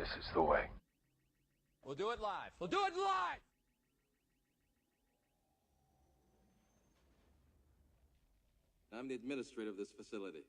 This is the way. We'll do it live. We'll do it live! I'm the administrator of this facility.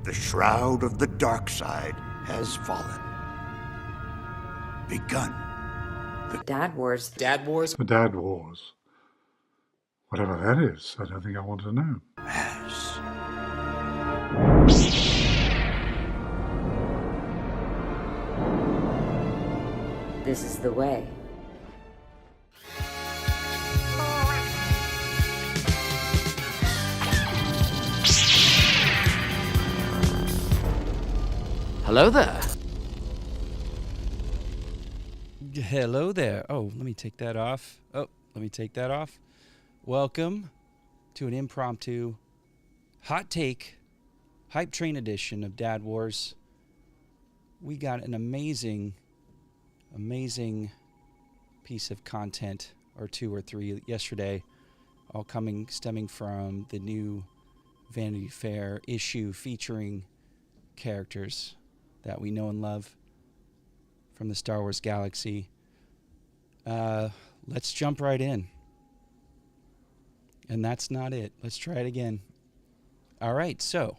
The shroud of the dark side has fallen. Begun. Dad Wars. Dad Wars? The Dad Wars. Whatever that is, I don't think I want to know. Has. This is the way. Hello there. Hello there. Oh, let me take that off. Welcome to an impromptu hot take hype train edition of Dad Wars. We got an amazing piece of content, or two or three yesterday, all stemming from the new Vanity Fair issue featuring characters that we know and love from the Star Wars galaxy. Let's jump right in. And that's not it. Let's try it again. All right, so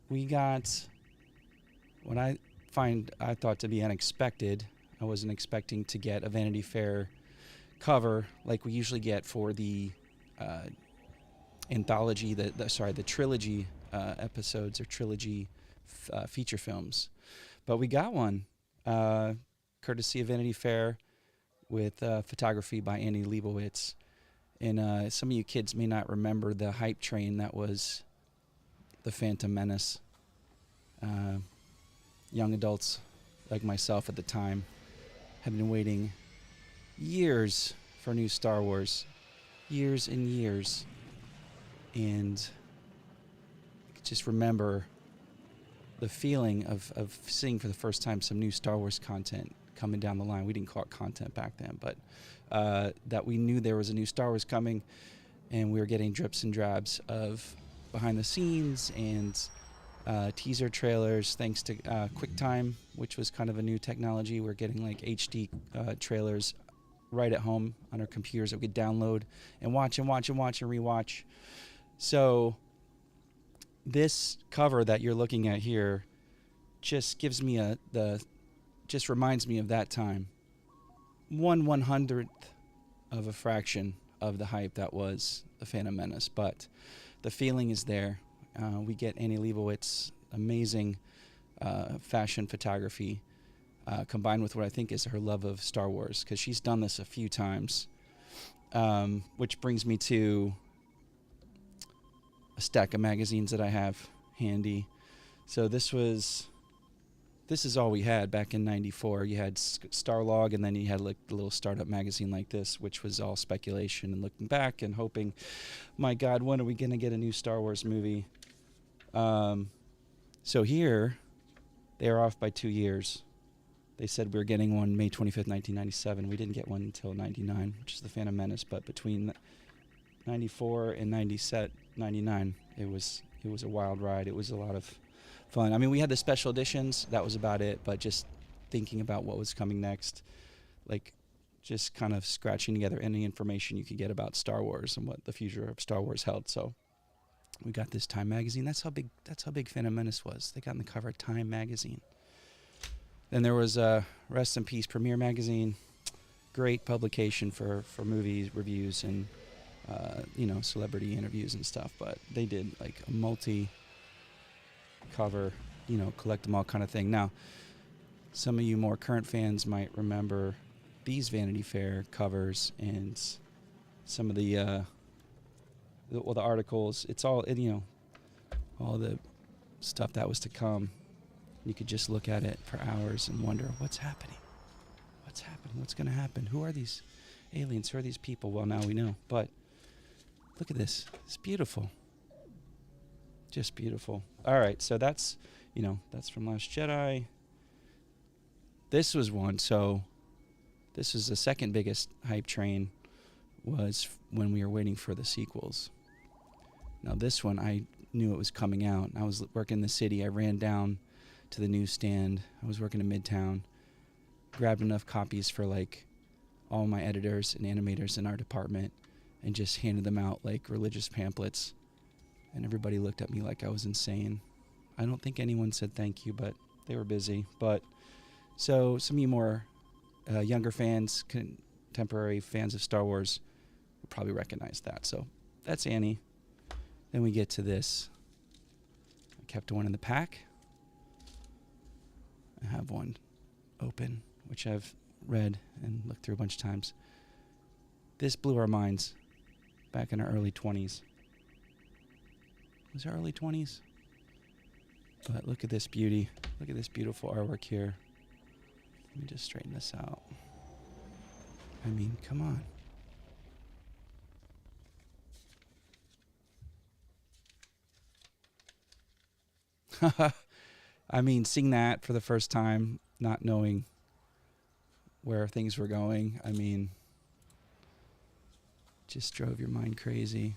we got what I thought to be unexpected. I wasn't expecting to get a Vanity Fair cover like we usually get for the anthology, the trilogy episodes or trilogy feature films. But we got one, courtesy of Vanity Fair, with photography by Annie Leibovitz. And some of you kids may not remember the hype train that was the Phantom Menace. Young adults like myself at the time have been waiting years for new Star Wars. Years and years. And just remember the feeling of seeing for the first time some new Star Wars content coming down the line. We didn't call it content back then, but that we knew there was a new Star Wars coming, and we were getting drips and drabs of behind the scenes and teaser trailers, thanks to QuickTime, which was kind of a new technology. We're getting like HD trailers right at home on our computers that we could download and watch and rewatch. So this cover that you're looking at here just gives me just reminds me of that time. 1/100th of a fraction of the hype that was the Phantom Menace, but the feeling is there. We get Annie Leibovitz, amazing fashion photography, combined with what I think is her love of Star Wars, because she's done this a few times, which brings me to a stack of magazines that I have handy. So this is all we had back in '94. You had Starlog, and then you had like the little startup magazine like this, which was all speculation and looking back and hoping, my God, when are we going to get a new Star Wars movie? So here, they are off by 2 years. They said we were getting one May 25th, 1997. We didn't get one until '99, which is the Phantom Menace. But between '94 and '99, it was a wild ride. It was a lot of fun. I mean, we had the special editions. That was about it. But just thinking about what was coming next, like just kind of scratching together any information you could get about Star Wars and what the future of Star Wars held. So we got this Time magazine. That's how big Phantom Menace was. They got on the cover of Time magazine. Then there was Rest in Peace Premiere magazine. Great publication for movie reviews and celebrity interviews and stuff. But they did like a multi-cover, collect them all kind of thing. Now, some of you more current fans might remember these Vanity Fair covers and some of the articles. It's all, all the stuff that was to come. You could just look at it for hours and wonder, what's happening? What's happening? What's going to happen? Who are these aliens? Who are these people? Well, now we know. But look at this. It's beautiful. Just beautiful. All right, so that's, that's from Last Jedi. This was one. So this was the second biggest hype train, was when we were waiting for the sequels. Now this one, I knew it was coming out. I was working in the city. I ran down to the newsstand. I was working in Midtown. Grabbed enough copies for like all my editors and animators in our department and just handed them out like religious pamphlets. And everybody looked at me like I was insane. I don't think anyone said thank you, but they were busy. But so some of you more younger fans, contemporary fans of Star Wars will probably recognize that. So that's Annie. Then we get to this. I kept one in the pack. I have one open, which I've read and looked through a bunch of times. This blew our minds back in our early 20s. Was it early 20s? But look at this beauty. Look at this beautiful artwork here. Let me just straighten this out. I mean, come on. I mean, seeing that for the first time, not knowing where things were going, I mean, just drove your mind crazy.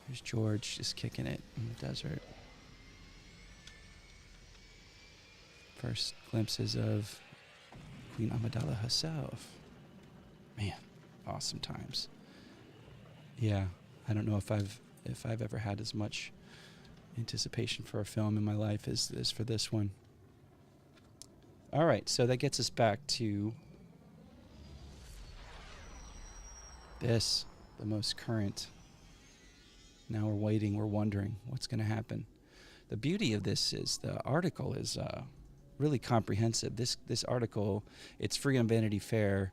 There's George just kicking it in the desert. First glimpses of Queen Amidala herself. Man, awesome times. Yeah, I don't know if I've ever had as much anticipation for a film in my life as for this one. All right, so that gets us back to this, the most current. Now we're waiting, we're wondering what's going to happen. The beauty of this is the article is really comprehensive. This article, it's free on Vanity Fair.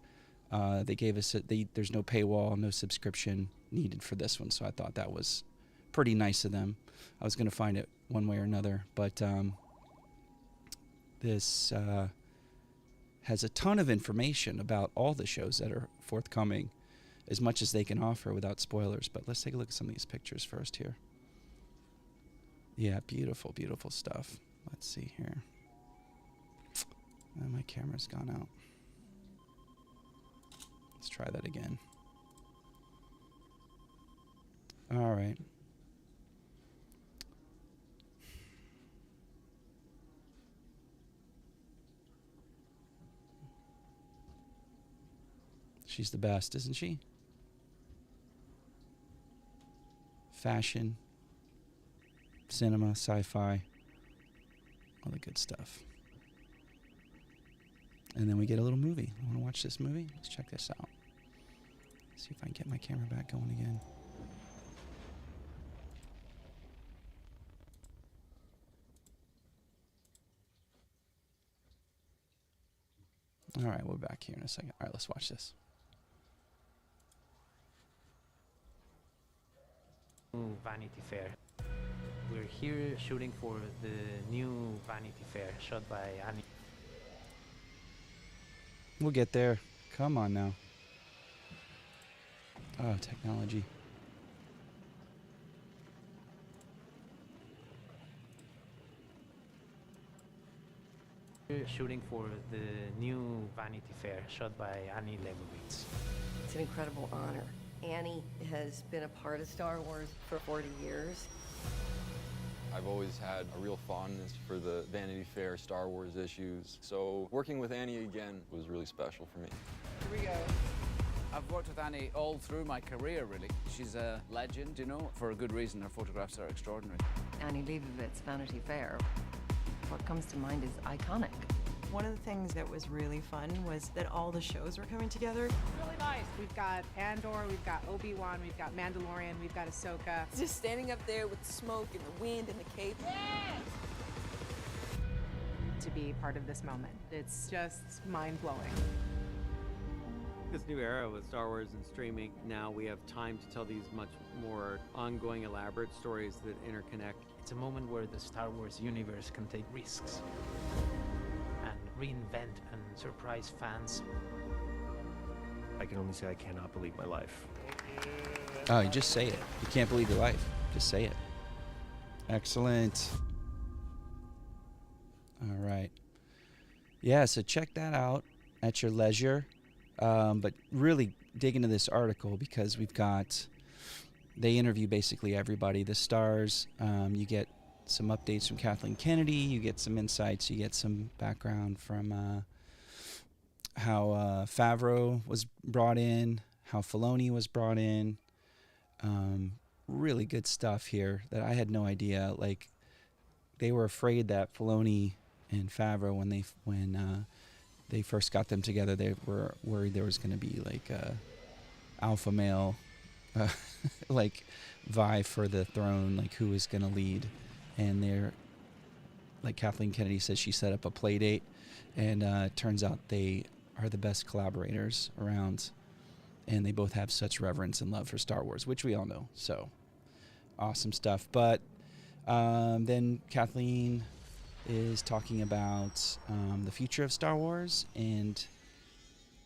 They gave us there's no paywall, no subscription needed for this one, so I thought that was pretty nice of them. I was going to find it one way or another, but this has a ton of information about all the shows that are forthcoming, as much as they can offer without spoilers. But let's take a look at some of these pictures first here. Yeah, beautiful, beautiful stuff. Let's see here. My camera's gone out. Let's try that again. All right. She's the best, isn't she? Fashion, cinema, sci-fi, all the good stuff. And then we get a little movie. I want to watch this movie? Let's check this out. See if I can get my camera back going again. All right, we're back here in a second. All right, let's watch this. Vanity Fair. We're here shooting for the new Vanity Fair shot by Annie. We'll get there. Come on now. Oh, technology. We're shooting for the new Vanity Fair shot by Annie Leibovitz. It's an incredible honor. Annie has been a part of Star Wars for 40 years. I've always had a real fondness for the Vanity Fair Star Wars issues, so working with Annie again was really special for me. Here we go. I've worked with Annie all through my career, really. She's a legend, for a good reason. Her photographs are extraordinary. Annie Leibovitz, Vanity Fair. What comes to mind is iconic. One of the things that was really fun was that all the shows were coming together. Really nice. We've got Andor, we've got Obi-Wan, we've got Mandalorian, we've got Ahsoka. Just standing up there with the smoke and the wind and the cape. Yes! To be part of this moment. It's just mind-blowing. this new era with Star Wars and streaming, now we have time to tell these much more ongoing, elaborate stories that interconnect. It's a moment where the Star Wars universe can take risks and reinvent and surprise fans. I can only say I cannot believe my life. Oh, you just say it. You can't believe your life. Just say it. Excellent. All right. Yeah, so check that out at your leisure. But really dig into this article because they interview basically everybody, the stars. You get some updates from Kathleen Kennedy. You get some insights. You get some background from how Favreau was brought in, how Filoni was brought in. Really good stuff here that I had no idea. Like, they were afraid that Filoni and Favreau, when they first got them together, they were worried there was going to be like a alpha male like vie for the throne, like who was going to lead. And they're like, Kathleen Kennedy says she set up a play date, and it turns out they are the best collaborators around, and they both have such reverence and love for Star Wars, which we all know. So awesome stuff. But then Kathleen is talking about the future of Star Wars, and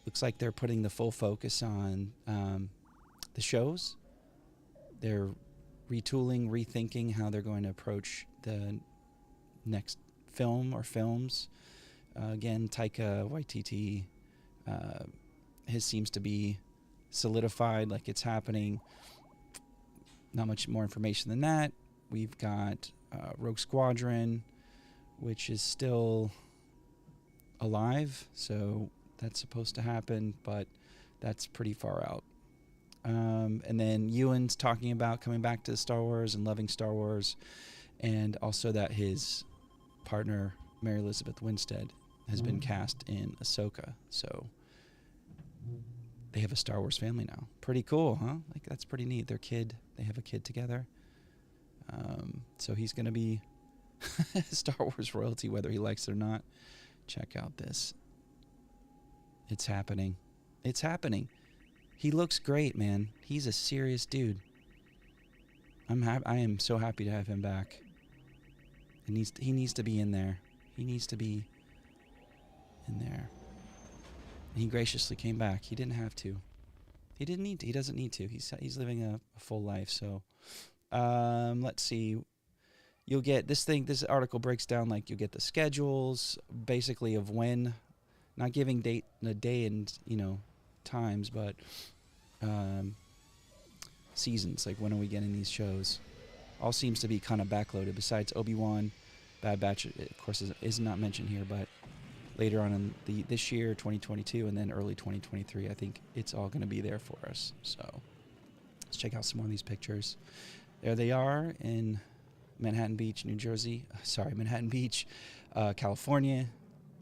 looks like they're putting the full focus on the shows. They're retooling, rethinking how they're going to approach the next film or films. Again, Taika Waititi, his seems to be solidified, like it's happening. Not much more information than that. We've got Rogue Squadron, which is still alive, so that's supposed to happen, but that's pretty far out. And then Ewan's talking about coming back to Star Wars and loving Star Wars, and also that his partner, Mary Elizabeth Winstead, has been cast in Ahsoka, so they have a Star Wars family now. Pretty cool, huh? Like, that's pretty neat. They have a kid together. So he's going to be Star Wars royalty, whether he likes it or not. Check out this. It's happening. It's happening. He looks great, man. He's a serious dude. I am so happy to have him back. He needs to be in there. He needs to be in there. And he graciously came back. He didn't have to. He didn't need to. He doesn't need to. He's living a full life. So, let's see. You'll get this article breaks down, like, you'll get the schedules basically of when, not giving day and, times, but seasons, like when are we getting these shows. All seems to be kind of backloaded, besides Obi-Wan. Bad Batch, of course, is not mentioned here, but later on in this year, 2022, and then early 2023, I think it's all going to be there for us. So let's check out some more of these pictures. There they are in Manhattan Beach, California.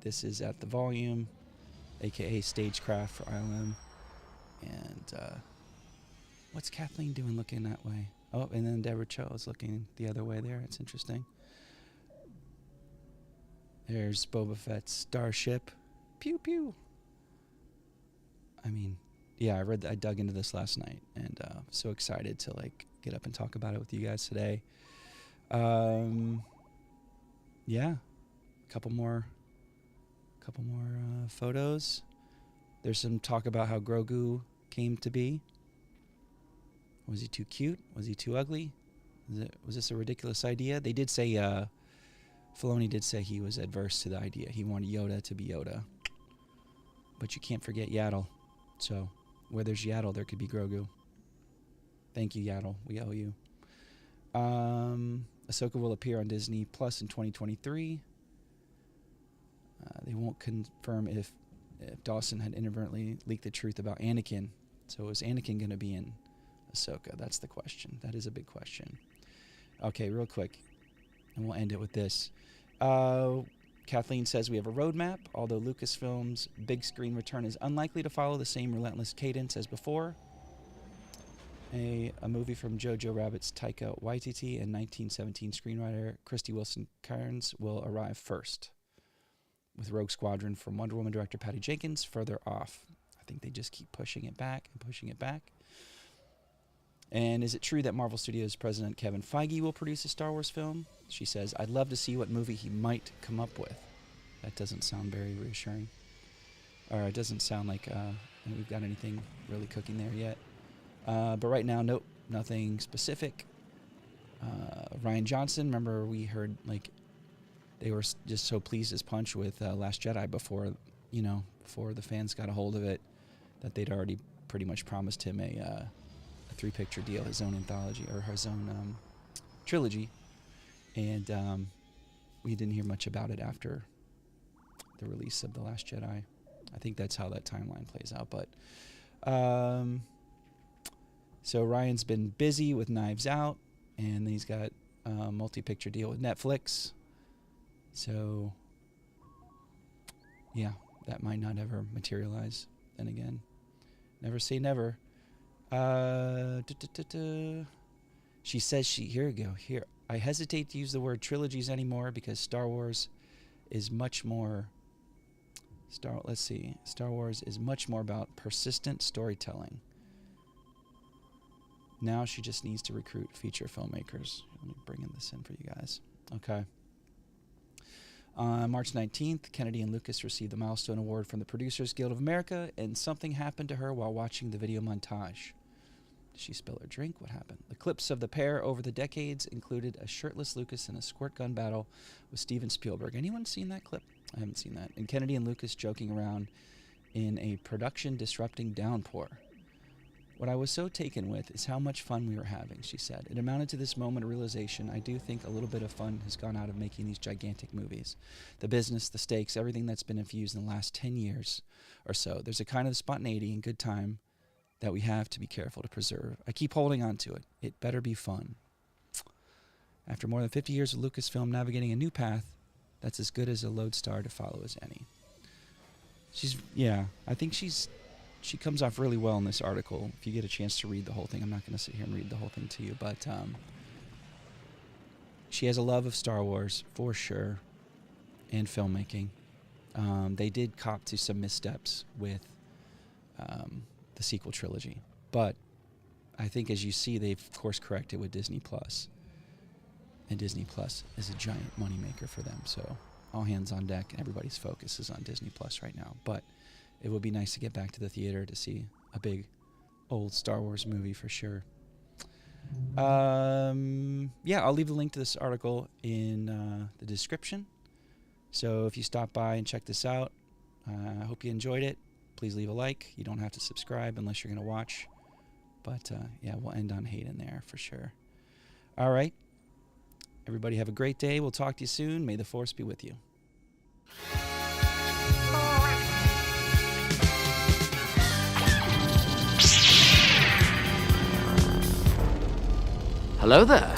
This is at the Volume, aka Stagecraft for ILM. And what's Kathleen doing looking that way? Oh, and then Deborah Cho is looking the other way there. It's interesting. There's Boba Fett's starship. Pew pew. I mean, yeah, I dug into this last night, and so excited to get up and talk about it with you guys today. Yeah, couple more photos. There's some talk about how Grogu came to be. Was he too cute? Was he too ugly? Was this a ridiculous idea? They did say, Filoni did say he was adverse to the idea. He wanted Yoda to be Yoda. But you can't forget Yaddle. So, where there's Yaddle, there could be Grogu. Thank you, Yaddle. We owe you. Ahsoka will appear on Disney Plus in 2023. They won't confirm if Dawson had inadvertently leaked the truth about Anakin. So is Anakin going to be in Ahsoka? That's the question. That is a big question. Okay, real quick, and we'll end it with this. Kathleen says we have a roadmap, although Lucasfilm's big screen return is unlikely to follow the same relentless cadence as before. A movie from Jojo Rabbit's Taika Waititi and 1917 screenwriter Christy Wilson Cairns will arrive first, with Rogue Squadron from Wonder Woman director Patty Jenkins further off. I think they just keep pushing it back and pushing it back. And is it true that Marvel Studios president Kevin Feige will produce a Star Wars film? She says, I'd love to see what movie he might come up with. That doesn't sound very reassuring. Or it doesn't sound like we've got anything really cooking there yet. But right now, nope, nothing specific. Ryan Johnson, remember we heard like they were just so pleased as punch with Last Jedi before the fans got a hold of it, that they'd already pretty much promised him a 3-picture deal, his own anthology or his own trilogy, and we didn't hear much about it after the release of The Last Jedi. I think that's how that timeline plays out. But so Ryan's been busy with Knives Out, and he's got a multi-picture deal with Netflix. So yeah, that might not ever materialize. Then again, never say never. She says here we go. Here, I hesitate to use the word trilogies anymore because Star Wars is much more. Star Wars is much more about persistent storytelling. Now she just needs to recruit feature filmmakers. Let me bring this in for you guys. Okay. On March 19th, Kennedy and Lucas received the Milestone Award from the Producers Guild of America, and something happened to her while watching the video montage. Did she spill her drink? What happened? The clips of the pair over the decades included a shirtless Lucas in a squirt gun battle with Steven Spielberg. Anyone seen that clip? I haven't seen that. And Kennedy and Lucas joking around in a production-disrupting downpour. What I was so taken with is how much fun we were having, she said. It amounted to this moment of realization. I do think a little bit of fun has gone out of making these gigantic movies. The business, the stakes, everything that's been infused in the last 10 years or so. There's a kind of spontaneity and good time that we have to be careful to preserve. I keep holding on to it. It better be fun. After more than 50 years of Lucasfilm navigating a new path, that's as good as a lodestar to follow as any. I think she comes off really well in this article. If you get a chance to read the whole thing, I'm not going to sit here and read the whole thing to you, but she has a love of Star Wars for sure, and filmmaking. They did cop to some missteps with the sequel trilogy, but I think as you see, they've course corrected with Disney Plus, and Disney Plus is a giant moneymaker for them. So all hands on deck, and everybody's focus is on Disney Plus right now. But it would be nice to get back to the theater to see a big old Star Wars movie for sure. I'll leave the link to this article in the description. So if you stop by and check this out, I hope you enjoyed it. Please leave a like. You don't have to subscribe unless you're going to watch. But we'll end on hate in there for sure. All right. Everybody have a great day. We'll talk to you soon. May the Force be with you. Hello there.